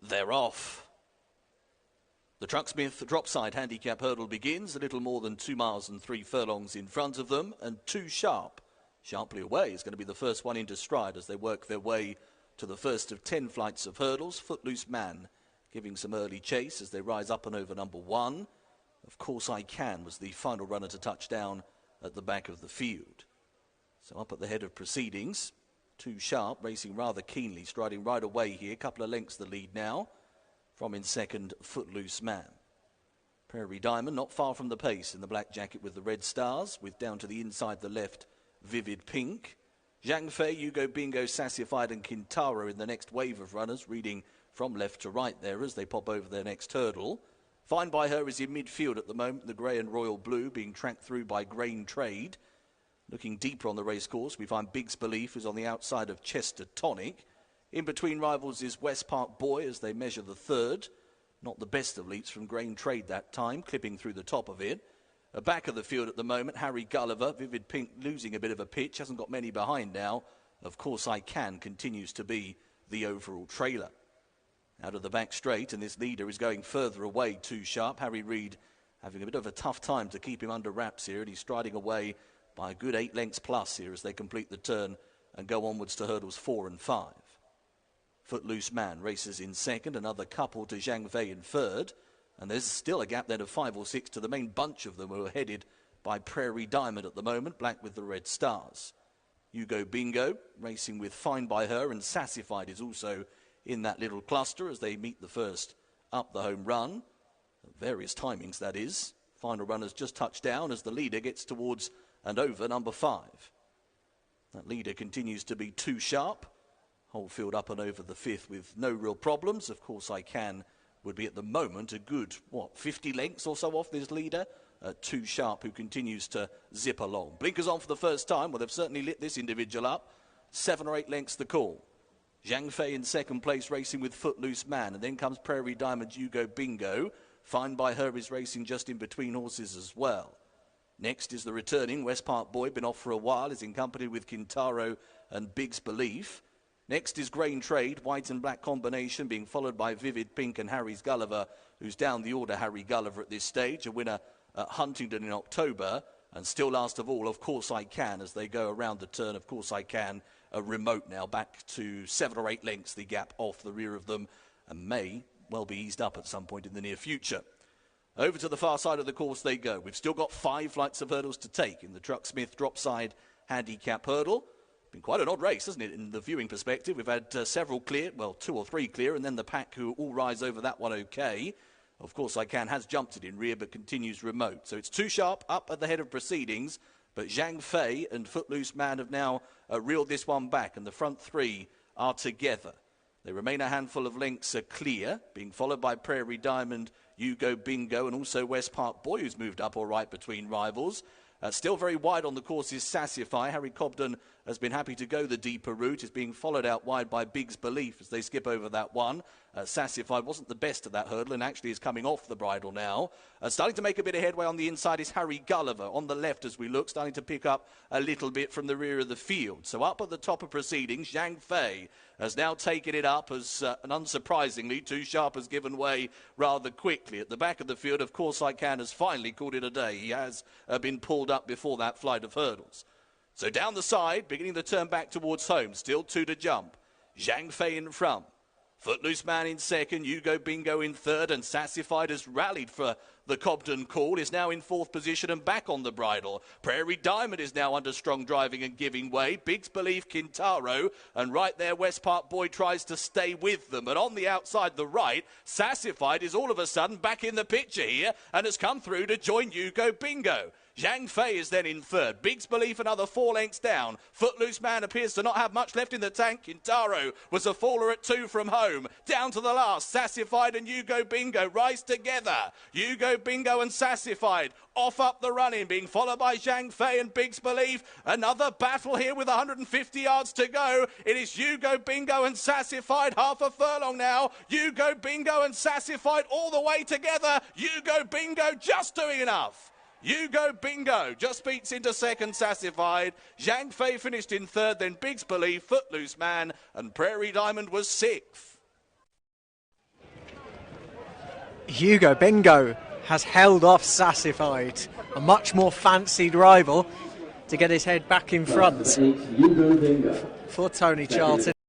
they're off. The Trucksmith dropside handicap hurdle begins, a little more than 2 miles and 3 furlongs in front of them, and Too Sharp, sharply away, is going to be the first one into stride as they work their way to the first of 10 flights of hurdles. Footloose Man giving some early chase as they rise up and over number 1. Of Course I Can was the final runner to touch down at the back of the field. So up at the head of proceedings, Too Sharp racing rather keenly, striding right away here. A couple of lengths the lead now from in second, Footloose Man. Prairie Diamond not far from the pace in the black jacket with the red stars, with down to the inside the left, Vivid Pink. Zhang Fei, Hugo Bingo, Sassified and Kintaro in the next wave of runners, reading from left to right there as they pop over their next hurdle. Fine by Her is in midfield at the moment, the grey and royal blue being tracked through by Grain Trade. Looking deeper on the racecourse, we find Big's Belief, who's on the outside of Chester Tonic. In between rivals is West Park Boy as they measure the third. Not the best of leaps from Grain Trade that time, clipping through the top of it. Back of the field at the moment, Harry Gulliver, Vivid Pink losing a bit of a pitch, hasn't got many behind now. Of Course I Can continues to be the overall trailer. Out of the back straight, and this leader is going further away, Too Sharp. Harry Reid having a bit of a tough time to keep him under wraps here, and he's striding away by a good 8 lengths plus here as they complete the turn and go onwards to hurdles 4 and 5. Footloose Man races in second, another couple to Zhang Fei in third, and there's still a gap then of 5 or 6 to the main bunch of them who are headed by Prairie Diamond at the moment, black with the red stars. Hugo Bingo racing with Fine by Her, and Sassified is also in that little cluster as they meet the first up the home run. Various timings, that is. Final runners just touched down as the leader gets towards and over number 5. That leader continues to be Too Sharp. Whole field up and over the 5th with no real problems. Of Course I Can would be at the moment a good, 50 lengths or so off this leader. Too Sharp, who continues to zip along. Blinkers on for the first time. Well, they've certainly lit this individual up. 7 or 8 lengths the call. Zhang Fei in second place racing with Footloose Man, and then comes Prairie Diamond, Hugo Bingo. Fine by Her is racing just in between horses as well. Next is the returning West Park Boy, been off for a while, is in company with Kintaro and Big's Belief. Next is Grain Trade, white and black combination, being followed by Vivid Pink and Harry's Gulliver, who's down the order, Harry Gulliver at this stage, a winner at Huntingdon in October. And still last of all, Of Course I Can, as they go around the turn. Of Course I Can, a remote now, back to 7 or 8 lengths, the gap off the rear of them, and may well be eased up at some point in the near future. Over to the far side of the course they go. We've still got 5 flights of hurdles to take in the Trucksmith dropside handicap hurdle. Been quite an odd race, hasn't it, in the viewing perspective? We've had several clear, well, 2 or 3 clear, and then the pack who all rise over that one okay. Of Course I Can has jumped it in rear, but continues remote. So it's Too Sharp up at the head of proceedings, but Zhang Fei and Footloose Man have now reeled this one back, and the front 3 are together. They remain a handful of lengths clear, being followed by Prairie Diamond, Hugo Bingo, and also West Park Boy, who's moved up all right between rivals. Still very wide on the course is Sassify. Harry Cobden has been happy to go the deeper route. Is being followed out wide by Big's Belief as they skip over that one. Sassify wasn't the best at that hurdle and actually is coming off the bridle now. Starting to make a bit of headway on the inside is Harry Gulliver on the left as we look, starting to pick up a little bit from the rear of the field. So up at the top of proceedings, Zhang Fei has now taken it up as, and unsurprisingly, Too Sharp has given way rather quickly. At the back of the field, Of Course I Can has finally called it a day. He has been pulled up before that flight of hurdles. So down the side, beginning to turn back towards home, still 2 to jump. Zhang Fei in front. Footloose Man in second, Hugo Bingo in third, and Sassified has rallied for the Cobden call, is now in 4th position and back on the bridle. Prairie Diamond is now under strong driving and giving way. Big's Belief, Kintaro, and right there West Park Boy tries to stay with them. And on the outside, the right, Sassified is all of a sudden back in the picture here and has come through to join Hugo Bingo. Zhang Fei is then in third. Big's Belief another 4 lengths down. Footloose Man appears to not have much left in the tank. Kintaro was a faller at 2 from home. Down to the last. Sassified and Hugo Bingo rise together. Hugo Bingo and Sassified off up the running, being followed by Zhang Fei and Big's Belief. Another battle here with 150 yards to go. It is Hugo Bingo and Sassified, half a furlong now. Hugo Bingo and Sassified all the way together. Hugo Bingo just doing enough. Hugo Bingo just beats into second, Sassified. Zhang Fei finished in third, then Big's Belief, Footloose Man, and Prairie Diamond was 6th. Hugo Bingo has held off Sassified, a much more fancied rival, to get his head back in front for Tony Charlton.